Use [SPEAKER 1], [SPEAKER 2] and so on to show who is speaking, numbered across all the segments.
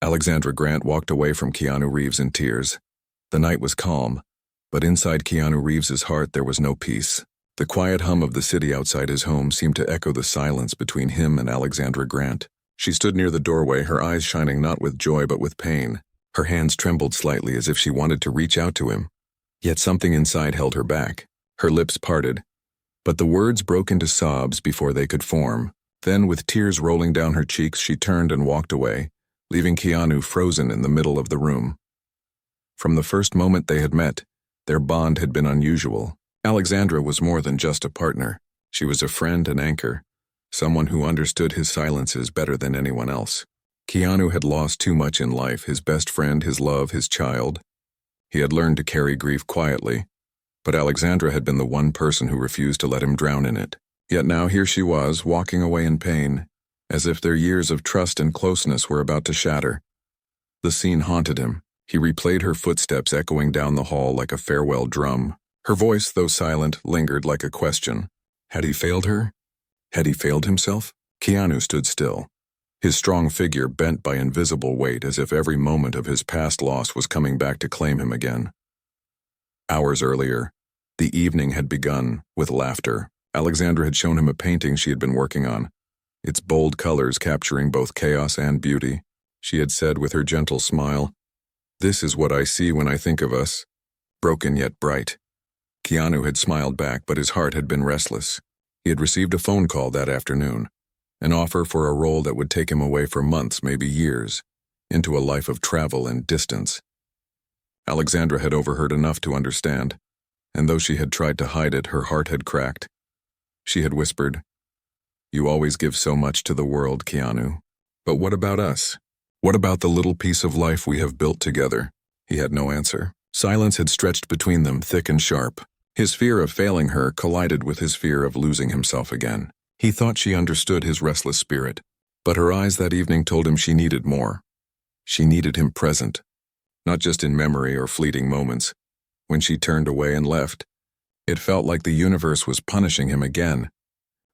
[SPEAKER 1] Alexandra Grant walked away from Keanu Reeves in tears. The night was calm, but inside Keanu Reeves's heart there was no peace. The quiet hum of the city outside his home seemed to echo the silence between him and Alexandra Grant. She stood near the doorway, her eyes shining not with joy but with pain. Her hands trembled slightly as if she wanted to reach out to him. Yet something inside held her back. Her lips parted, but the words broke into sobs before they could form. Then, with tears rolling down her cheeks, she turned and walked away, leaving Keanu frozen in the middle of the room. From the first moment they had met, their bond had been unusual. Alexandra was more than just a partner. She was a friend and anchor, someone who understood his silences better than anyone else. Keanu had lost too much in life, his best friend, his love, his child. He had learned to carry grief quietly, but Alexandra had been the one person who refused to let him drown in it. Yet now here she was, walking away in pain, as if their years of trust and closeness were about to shatter. The scene haunted him. He replayed her footsteps echoing down the hall like a farewell drum. Her voice, though silent, lingered like a question. Had he failed her? Had he failed himself? Keanu stood still, his strong figure bent by invisible weight, as if every moment of his past loss was coming back to claim him again. Hours earlier, the evening had begun with laughter. Alexandra had shown him a painting she had been working on, its bold colors capturing both chaos and beauty. She had said with her gentle smile, "This is what I see when I think of us, broken yet bright." Keanu had smiled back, but his heart had been restless. He had received a phone call that afternoon, an offer for a role that would take him away for months, maybe years, into a life of travel and distance. Alexandra had overheard enough to understand, and though she had tried to hide it, her heart had cracked. She had whispered, "You always give so much to the world, Keanu. But what about us? What about the little piece of life we have built together?" He had no answer. Silence had stretched between them, thick and sharp. His fear of failing her collided with his fear of losing himself again. He thought she understood his restless spirit, but her eyes that evening told him she needed more. She needed him present, not just in memory or fleeting moments. When she turned away and left, it felt like the universe was punishing him again.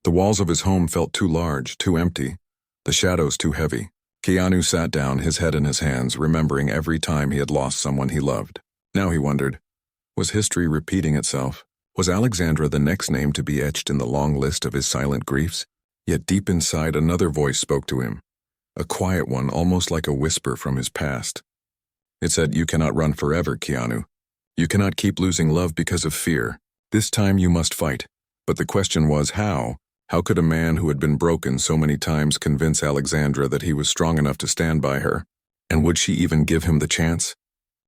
[SPEAKER 1] The walls of his home felt too large, too empty, the shadows too heavy. Keanu sat down, his head in his hands, remembering every time he had lost someone he loved. Now he wondered, was history repeating itself? Was Alexandra the next name to be etched in the long list of his silent griefs? Yet deep inside, another voice spoke to him, a quiet one, almost like a whisper from his past. It said, "You cannot run forever, Keanu. You cannot keep losing love because of fear. This time you must fight." But the question was, how? How could a man who had been broken so many times convince Alexandra that he was strong enough to stand by her? And would she even give him the chance?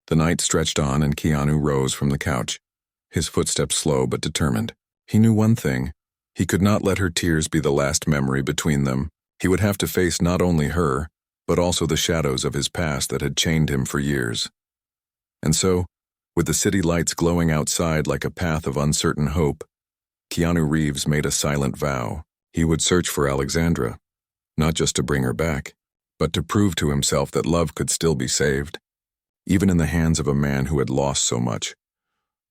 [SPEAKER 1] The night stretched on and Keanu rose from the couch, his footsteps slow but determined. He knew one thing. He could not let her tears be the last memory between them. He would have to face not only her, but also the shadows of his past that had chained him for years. And so, with the city lights glowing outside like a path of uncertain hope, Keanu Reeves made a silent vow. He would search for Alexandra, not just to bring her back, but to prove to himself that love could still be saved, even in the hands of a man who had lost so much.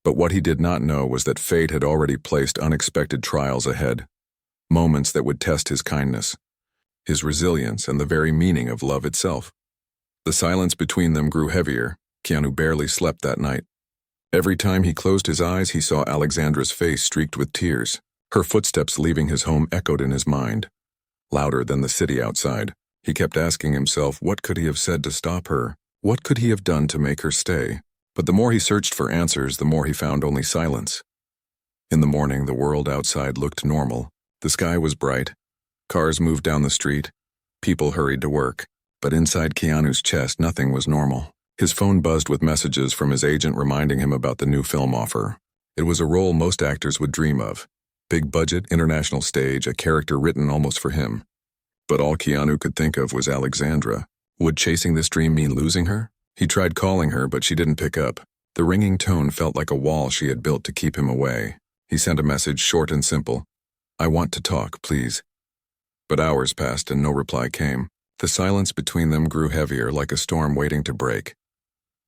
[SPEAKER 1] But what he did not know was that fate had already placed unexpected trials ahead, moments that would test his kindness, his resilience, and the very meaning of love itself. The silence between them grew heavier. Keanu barely slept that night. Every time he closed his eyes, he saw Alexandra's face streaked with tears. Her footsteps leaving his home echoed in his mind, louder than the city outside. He kept asking himself, what could he have said to stop her? What could he have done to make her stay? But the more he searched for answers, the more he found only silence. In the morning, the world outside looked normal. The sky was bright. Cars moved down the street. People hurried to work. But inside Keanu's chest, nothing was normal. His phone buzzed with messages from his agent reminding him about the new film offer. It was a role most actors would dream of. Big budget, international stage, a character written almost for him. But all Keanu could think of was Alexandra. Would chasing this dream mean losing her? He tried calling her, but she didn't pick up. The ringing tone felt like a wall she had built to keep him away. He sent a message, short and simple. "I want to talk, please." But hours passed and no reply came. The silence between them grew heavier, like a storm waiting to break.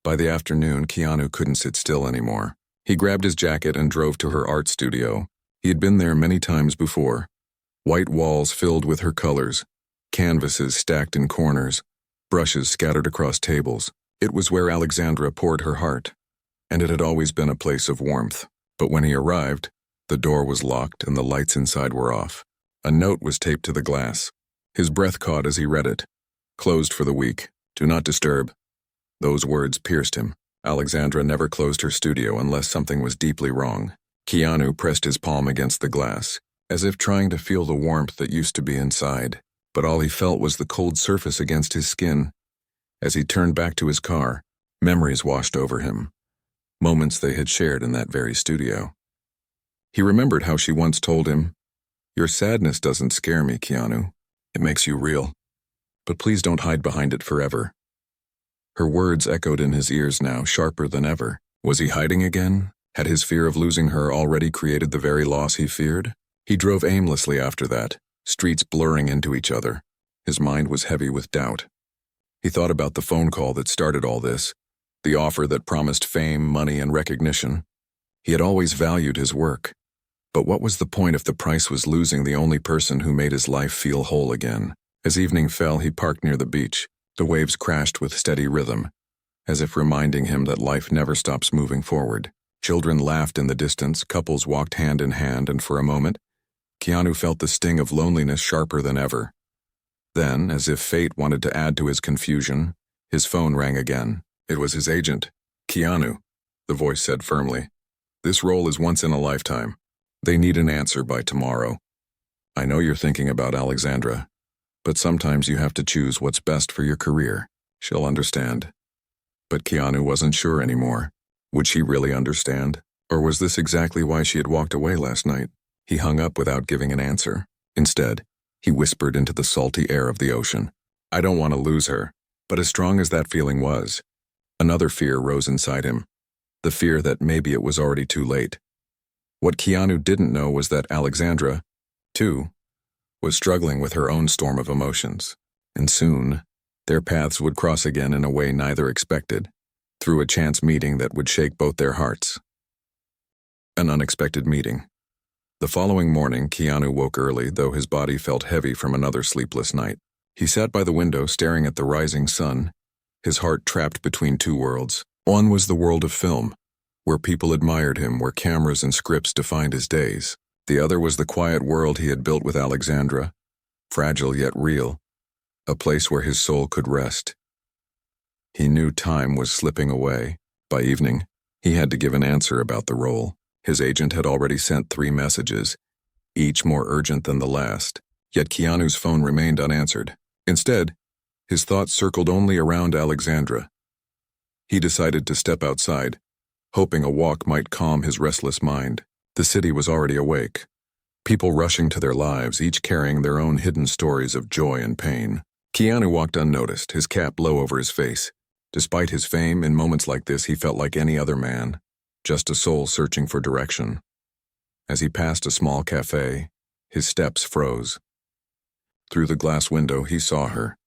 [SPEAKER 1] By the afternoon, Keanu couldn't sit still anymore. He grabbed his jacket and drove to her art studio. He had been there many times before. White walls filled with her colors, canvases stacked in corners, brushes scattered across tables. It was where Alexandra poured her heart, and it had always been a place of warmth. But when he arrived, the door was locked and the lights inside were off. A note was taped to the glass. His breath caught as he read it. Closed for the week. Do not disturb. Those words pierced him. Alexandra never closed her studio unless something was deeply wrong. Keanu pressed his palm against the glass, as if trying to feel the warmth that used to be inside. But all he felt was the cold surface against his skin. As he turned back to his car, memories washed over him. Moments they had shared in that very studio. He remembered how she once told him, "Your sadness doesn't scare me, Keanu. It makes you real. But please don't hide behind it forever." Her words echoed in his ears now, sharper than ever. Was he hiding again? Had his fear of losing her already created the very loss he feared? He drove aimlessly after that, streets blurring into each other. His mind was heavy with doubt. He thought about the phone call that started all this, the offer that promised fame, money, and recognition. He had always valued his work. But what was the point if the price was losing the only person who made his life feel whole again? As evening fell, he parked near the beach. The waves crashed with steady rhythm, as if reminding him that life never stops moving forward. Children laughed in the distance, couples walked hand in hand, and for a moment, Keanu felt the sting of loneliness sharper than ever. Then, as if fate wanted to add to his confusion, his phone rang again. It was his agent. "Keanu," the voice said firmly. "This role is once in a lifetime. They need an answer by tomorrow. I know you're thinking about Alexandra, but sometimes you have to choose what's best for your career. She'll understand." But Keanu wasn't sure anymore. Would she really understand? Or was this exactly why she had walked away last night? He hung up without giving an answer. Instead, he whispered into the salty air of the ocean, "I don't want to lose her." But as strong as that feeling was, another fear rose inside him. The fear that maybe it was already too late. What Keanu didn't know was that Alexandra, too, was struggling with her own storm of emotions. And soon, their paths would cross again in a way neither expected, through a chance meeting that would shake both their hearts. An unexpected meeting. The following morning, Keanu woke early, though his body felt heavy from another sleepless night. He sat by the window staring at the rising sun, his heart trapped between two worlds. One was the world of film, where people admired him, where cameras and scripts defined his days. The other was the quiet world he had built with Alexandra, fragile yet real, a place where his soul could rest. He knew time was slipping away. By evening, he had to give an answer about the role. His agent had already sent 3 messages, each more urgent than the last, yet Keanu's phone remained unanswered. Instead, his thoughts circled only around Alexandra. He decided to step outside, hoping a walk might calm his restless mind. The city was already awake, people rushing to their lives, each carrying their own hidden stories of joy and pain. Keanu walked unnoticed, his cap low over his face. Despite his fame, in moments like this he felt like any other man, just a soul searching for direction. As he passed a small cafe, his steps froze. Through the glass window he saw her,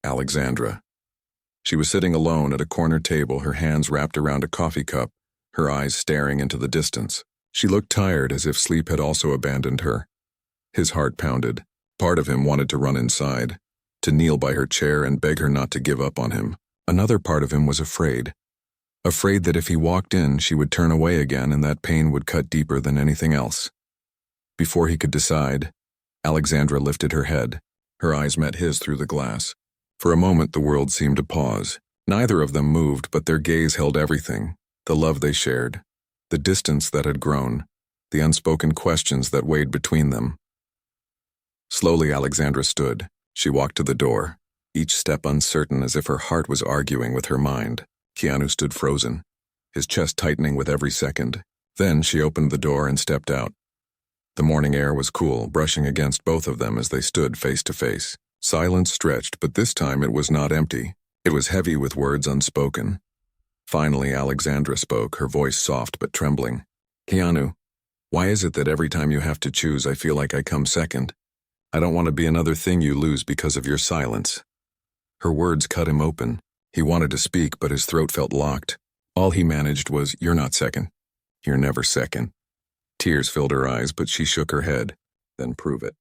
[SPEAKER 1] Alexandra. She was sitting alone at a corner table, her hands wrapped around a coffee cup, her eyes staring into the distance. She looked tired, as if sleep had also abandoned her. His heart pounded. Part of him wanted to run inside, to kneel by her chair and beg her not to give up on him. Another part of him was afraid. Afraid that if he walked in, she would turn away again and that pain would cut deeper than anything else. Before he could decide, Alexandra lifted her head. Her eyes met his through the glass. For a moment the world seemed to pause. Neither of them moved, but their gaze held everything. The love they shared, the distance that had grown, the unspoken questions that weighed between them. Slowly Alexandra stood. She walked to the door, each step uncertain, as if her heart was arguing with her mind. Keanu stood frozen, his chest tightening with every second. Then she opened the door and stepped out. The morning air was cool, brushing against both of them as they stood face to face. Silence stretched, but this time it was not empty. It was heavy with words unspoken. Finally, Alexandra spoke, her voice soft but trembling. "Keanu, why is it that every time you have to choose, I feel like I come second? I don't want to be another thing you lose because of your silence." Her words cut him open. He wanted to speak, but his throat felt locked. All he managed was, "You're not second. You're never second." Tears filled her eyes, but she shook her head. "Then prove it.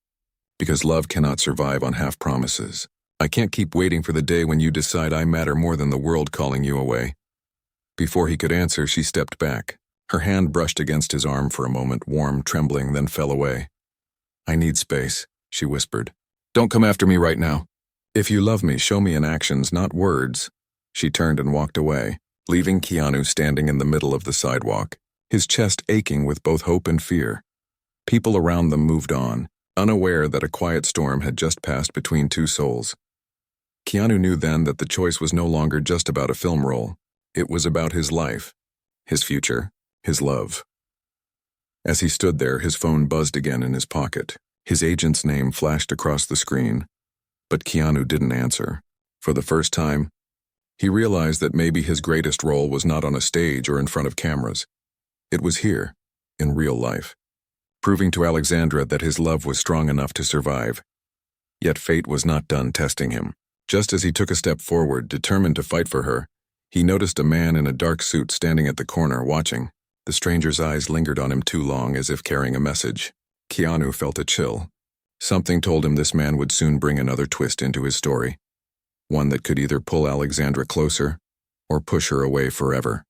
[SPEAKER 1] Because love cannot survive on half promises." I can't keep waiting for the day when you decide I matter more than the world calling you away." Before he could answer, she stepped back. Her hand brushed against his arm for a moment, warm, trembling, then fell away. "I need space," she whispered. "Don't come after me right now. If you love me, show me in actions, not words." She turned and walked away, leaving Keanu standing in the middle of the sidewalk, his chest aching with both hope and fear. People around them moved on, unaware that a quiet storm had just passed between two souls. Keanu knew then that the choice was no longer just about a film role. It was about his life, his future, his love. As he stood there, his phone buzzed again in his pocket. His agent's name flashed across the screen, but Keanu didn't answer. For the first time, he realized that maybe his greatest role was not on a stage or in front of cameras. It was here, in real life, proving to Alexandra that his love was strong enough to survive. Yet fate was not done testing him. Just as he took a step forward, determined to fight for her, he noticed a man in a dark suit standing at the corner, watching. The stranger's eyes lingered on him too long, as if carrying a message. Keanu felt a chill. Something told him this man would soon bring another twist into his story, one that could either pull Alexandra closer or push her away forever.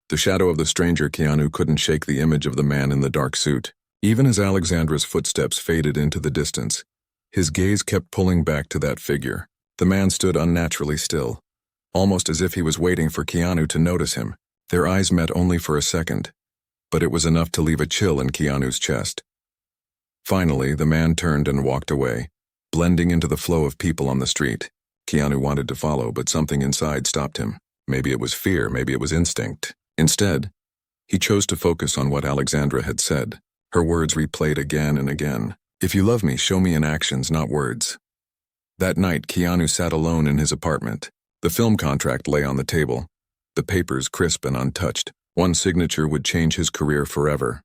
[SPEAKER 1] The shadow of the stranger, Keanu couldn't shake the image of the man in the dark suit. Even as Alexandra's footsteps faded into the distance, his gaze kept pulling back to that figure. The man stood unnaturally still, almost as if he was waiting for Keanu to notice him. Their eyes met only for a second, but it was enough to leave a chill in Keanu's chest. Finally, the man turned and walked away, blending into the flow of people on the street. Keanu wanted to follow, but something inside stopped him. Maybe it was fear, maybe it was instinct. Instead, he chose to focus on what Alexandra had said. Her words replayed again and again. "If you love me, show me in actions, not words." That night, Keanu sat alone in his apartment. The film contract lay on the table, the papers crisp and untouched. One signature would change his career forever,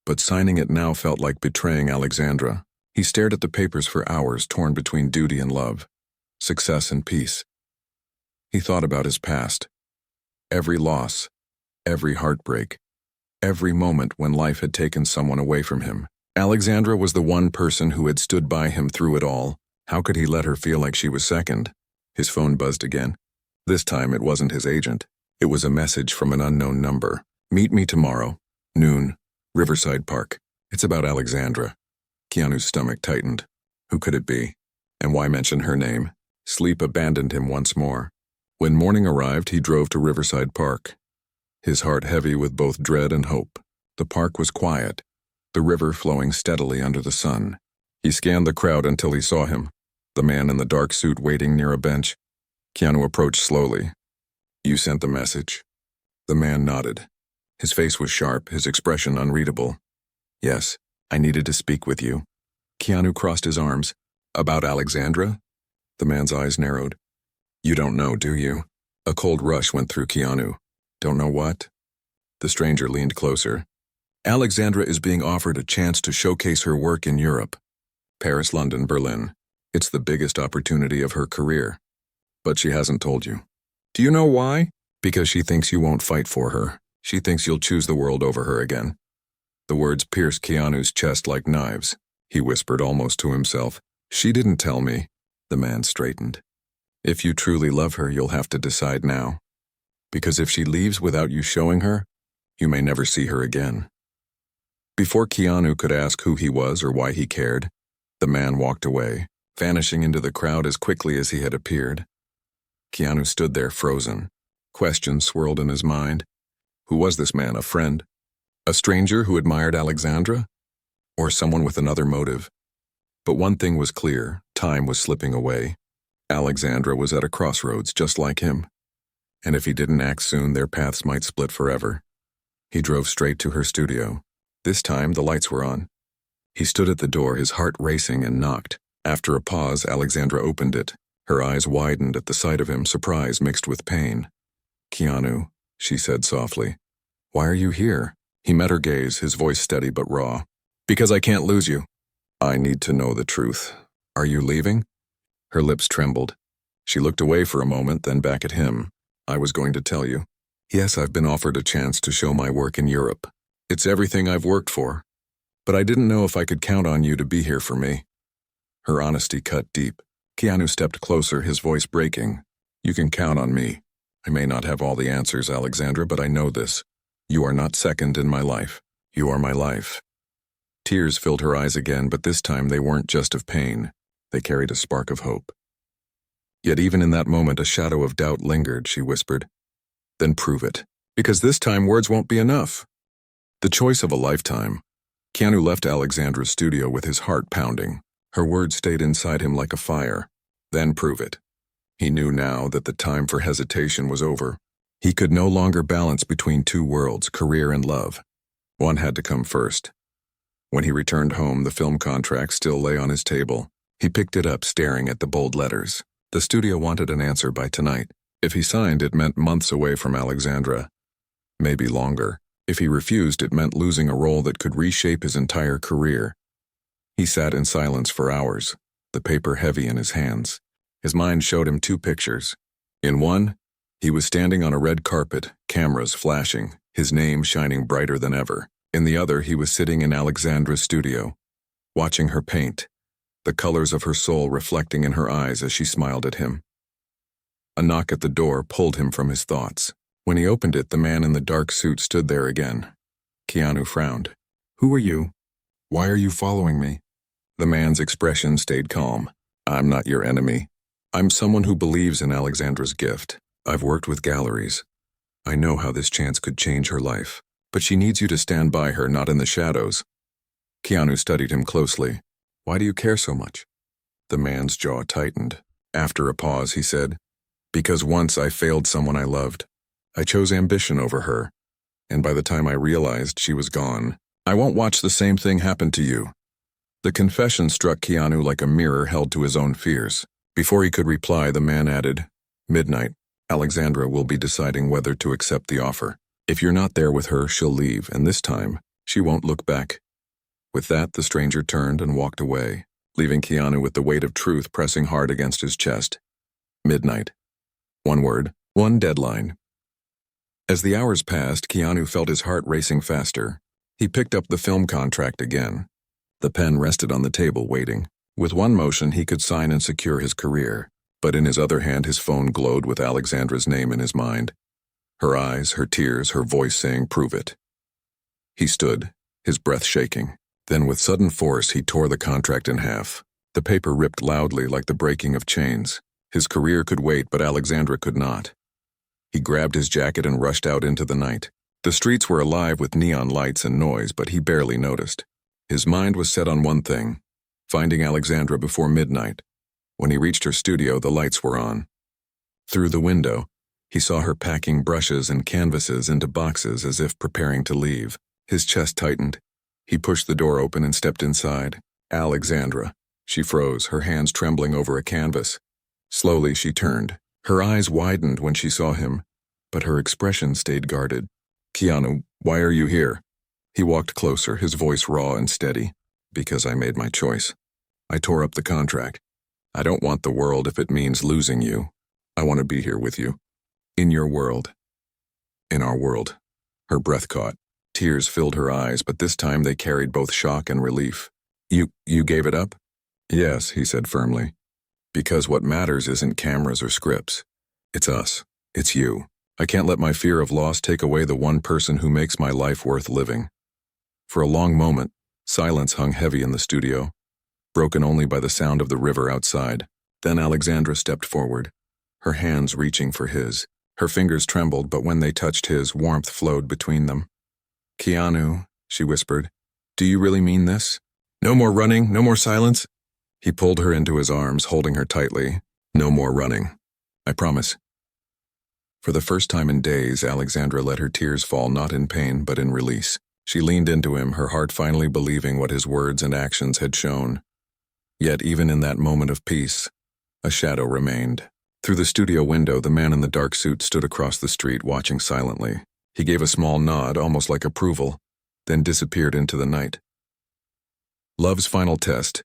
[SPEAKER 1] but signing it now felt like betraying Alexandra. He stared at the papers for hours, torn between duty and love, success and peace. He thought about his past, every loss, every heartbreak, every moment when life had taken someone away from him. Alexandra was the one person who had stood by him through it all. How could he let her feel like she was second? His phone buzzed again. This time it wasn't his agent. It was a message from an unknown number. "Meet me tomorrow, noon, Riverside Park." It's about Alexandra. Keanu's stomach tightened. Who could it be? And why mention her name? Sleep abandoned him once more. When morning arrived, he drove to Riverside Park, his heart heavy with both dread and hope. The park was quiet, the river flowing steadily under the sun. He scanned the crowd until he saw him, the man in the dark suit waiting near a bench. Keanu approached slowly. "You sent the message?" The man nodded. His face was sharp, his expression unreadable. "Yes, I needed to speak with you." Keanu crossed his arms. "About Alexandra?" The man's eyes narrowed. "You don't know, do you?" A cold rush went through Keanu. "Don't know what?" The stranger leaned closer. "Alexandra is being offered a chance to showcase her work in Europe. Paris, London, Berlin. It's the biggest opportunity of her career. But she hasn't told you. Do you know why? Because she thinks you won't fight for her. She thinks you'll choose the world over her again." The words pierced Keanu's chest like knives. He whispered almost to himself. "She didn't tell me." The man straightened. "If you truly love her, you'll have to decide now. Because if she leaves without you showing her, you may never see her again." Before Keanu could ask who he was or why he cared, the man walked away, vanishing into the crowd as quickly as he had appeared. Keanu stood there frozen. Questions swirled in his mind. Who was this man? A friend? A stranger who admired Alexandra? Or someone with another motive? But one thing was clear. Time was slipping away. Alexandra was at a crossroads just like him. And if he didn't act soon, their paths might split forever. He drove straight to her studio. This time, the lights were on. He stood at the door, his heart racing, and knocked. After a pause, Alexandra opened it. Her eyes widened at the sight of him, surprise mixed with pain. "Keanu," she said softly. "Why are you here?" He met her gaze, his voice steady but raw. "Because I can't lose you." "I need to know the truth. Are you leaving?" Her lips trembled. She looked away for a moment, then back at him. "I was going to tell you. Yes, I've been offered a chance to show my work in Europe. It's everything I've worked for. But I didn't know if I could count on you to be here for me." Her honesty cut deep. Keanu stepped closer, his voice breaking. You can count on me. I may not have all the answers, Alexandra, but I know this. You are not second in my life. You are my life. Tears filled her eyes again, but this time they weren't just of pain. They carried a spark of hope. Yet even in that moment a shadow of doubt lingered, she whispered. Then prove it. Because this time words won't be enough. The choice of a lifetime. Keanu left Alexandra's studio with his heart pounding. Her words stayed inside him like a fire. Then prove it. He knew now that the time for hesitation was over. He could no longer balance between two worlds, career and love. One had to come first. When he returned home, the film contract still lay on his table. He picked it up, staring at the bold letters. The studio wanted an answer by tonight. If he signed, it meant months away from Alexandra. Maybe longer. If he refused, it meant losing a role that could reshape his entire career. He sat in silence for hours, the paper heavy in his hands. His mind showed him two pictures. In one, he was standing on a red carpet, cameras flashing, his name shining brighter than ever. In the other, he was sitting in Alexandra's studio, watching her paint, the colors of her soul reflecting in her eyes as she smiled at him. A knock at the door pulled him from his thoughts. When he opened it, the man in the dark suit stood there again. Keanu frowned. Who are you? Why are you following me? The man's expression stayed calm. I'm not your enemy. I'm someone who believes in Alexandra's gift. I've worked with galleries. I know how this chance could change her life. But she needs you to stand by her, not in the shadows. Keanu studied him closely. Why do you care so much? The man's jaw tightened. After a pause, he said, Because once I failed someone I loved. I chose ambition over her. And by the time I realized, she was gone. I won't watch the same thing happen to you. The confession struck Keanu like a mirror held to his own fears. Before he could reply, the man added, Midnight. Alexandra will be deciding whether to accept the offer. If you're not there with her, she'll leave, and this time, she won't look back. With that, the stranger turned and walked away, leaving Keanu with the weight of truth pressing hard against his chest. Midnight. One word, one deadline. As the hours passed, Keanu felt his heart racing faster. He picked up the film contract again. The pen rested on the table, waiting. With one motion, he could sign and secure his career, but in his other hand, his phone glowed with Alexandra's name in his mind. Her eyes, her tears, her voice saying, prove it. He stood, his breath shaking. Then with sudden force, he tore the contract in half. The paper ripped loudly like the breaking of chains. His career could wait, but Alexandra could not. He grabbed his jacket and rushed out into the night. The streets were alive with neon lights and noise, but he barely noticed. His mind was set on one thing, finding Alexandra before midnight. When he reached her studio, the lights were on. Through the window, he saw her packing brushes and canvases into boxes as if preparing to leave. His chest tightened. He pushed the door open and stepped inside. Alexandra. She froze, her hands trembling over a canvas. Slowly she turned. Her eyes widened when she saw him, but her expression stayed guarded. Keanu, why are you here? He walked closer, his voice raw and steady. Because I made my choice. I tore up the contract. I don't want the world if it means losing you. I want to be here with you. In your world. In our world. Her breath caught. Tears filled her eyes, but this time they carried both shock and relief. You gave it up? Yes, he said firmly. Because what matters isn't cameras or scripts. It's us. It's you. I can't let my fear of loss take away the one person who makes my life worth living. For a long moment, silence hung heavy in the studio, broken only by the sound of the river outside. Then Alexandra stepped forward, her hands reaching for his. Her fingers trembled, but when they touched his, warmth flowed between them. Keanu, she whispered, do you really mean this? No more running, no more silence? He pulled her into his arms, holding her tightly. No more running. I promise. For the first time in days, Alexandra let her tears fall not in pain but in release. She leaned into him, her heart finally believing what his words and actions had shown. Yet even in that moment of peace, a shadow remained. Through the studio window, the man in the dark suit stood across the street, watching silently. He gave a small nod, almost like approval, then disappeared into the night. Love's final test.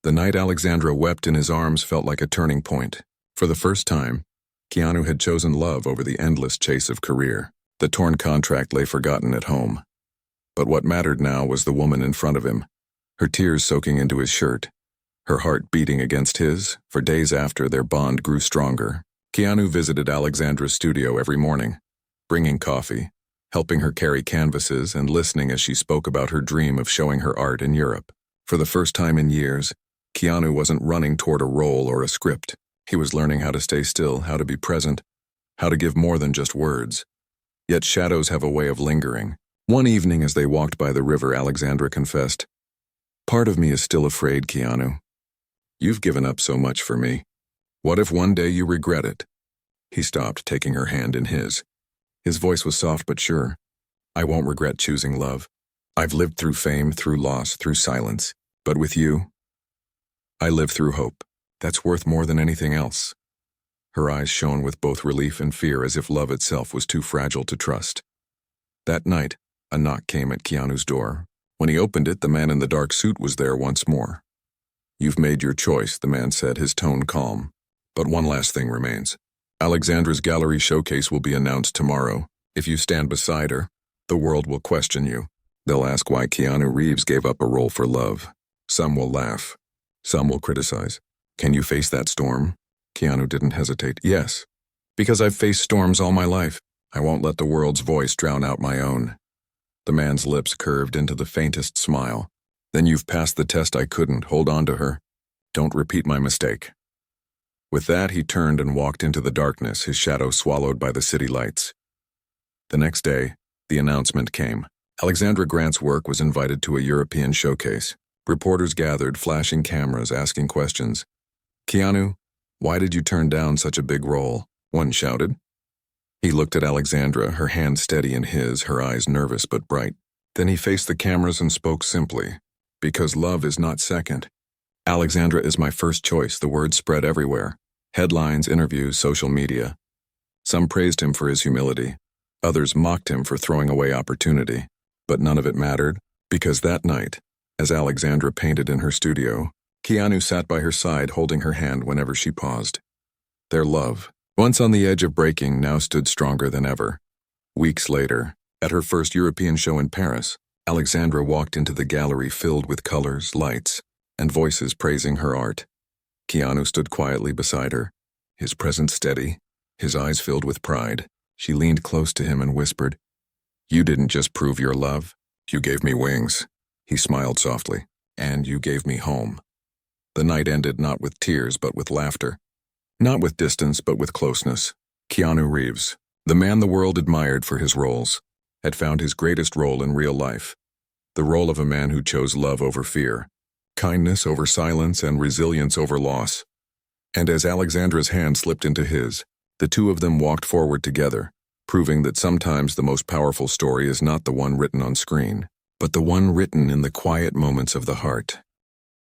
[SPEAKER 1] The night Alexandra wept in his arms felt like a turning point. For the first time, Keanu had chosen love over the endless chase of career. The torn contract lay forgotten at home. But what mattered now was the woman in front of him, her tears soaking into his shirt, her heart beating against his. For days after, their bond grew stronger. Keanu visited Alexandra's studio every morning, bringing coffee, helping her carry canvases, and listening as she spoke about her dream of showing her art in Europe. For the first time in years, Keanu wasn't running toward a role or a script. He was learning how to stay still, how to be present, how to give more than just words. Yet shadows have a way of lingering. One evening as they walked by the river, Alexandra confessed, "Part of me is still afraid, Keanu. You've given up so much for me. What if one day you regret it?" He stopped, taking her hand in his. His voice was soft but sure. "I won't regret choosing love. I've lived through fame, through loss, through silence. But with you, I live through hope. That's worth more than anything else." Her eyes shone with both relief and fear, as if love itself was too fragile to trust. That night, a knock came at Keanu's door. When he opened it, the man in the dark suit was there once more. "You've made your choice," the man said, his tone calm. "But one last thing remains. Alexandra's gallery showcase will be announced tomorrow. If you stand beside her, the world will question you. They'll ask why Keanu Reeves gave up a role for love. Some will laugh. Some will criticize. Can you face that storm?" Keanu didn't hesitate. "Yes. Because I've faced storms all my life. I won't let the world's voice drown out my own." The man's lips curved into the faintest smile. "Then you've passed the test I couldn't. Hold on to her. Don't repeat my mistake." With that, he turned and walked into the darkness, his shadow swallowed by the city lights. The next day, the announcement came. Alexandra Grant's work was invited to a European showcase. Reporters gathered, flashing cameras, asking questions. "Keanu, why did you turn down such a big role?" one shouted. He looked at Alexandra, her hand steady in his, her eyes nervous but bright. Then he faced the cameras and spoke simply. "Because love is not second. Alexandra is my first choice." The word spread everywhere. Headlines, interviews, social media. Some praised him for his humility. Others mocked him for throwing away opportunity. But none of it mattered, because that night, as Alexandra painted in her studio, Keanu sat by her side, holding her hand whenever she paused. Their love, once on the edge of breaking, now stood stronger than ever. Weeks later, at her first European show in Paris, Alexandra walked into the gallery filled with colors, lights, and voices praising her art. Keanu stood quietly beside her, his presence steady, his eyes filled with pride. She leaned close to him and whispered, "You didn't just prove your love, you gave me wings." He smiled softly. "And you gave me home." The night ended not with tears but with laughter. Not with distance but with closeness. Keanu Reeves, the man the world admired for his roles, had found his greatest role in real life. The role of a man who chose love over fear, kindness over silence, and resilience over loss. And as Alexandra's hand slipped into his, the two of them walked forward together, proving that sometimes the most powerful story is not the one written on screen, but the one written in the quiet moments of the heart.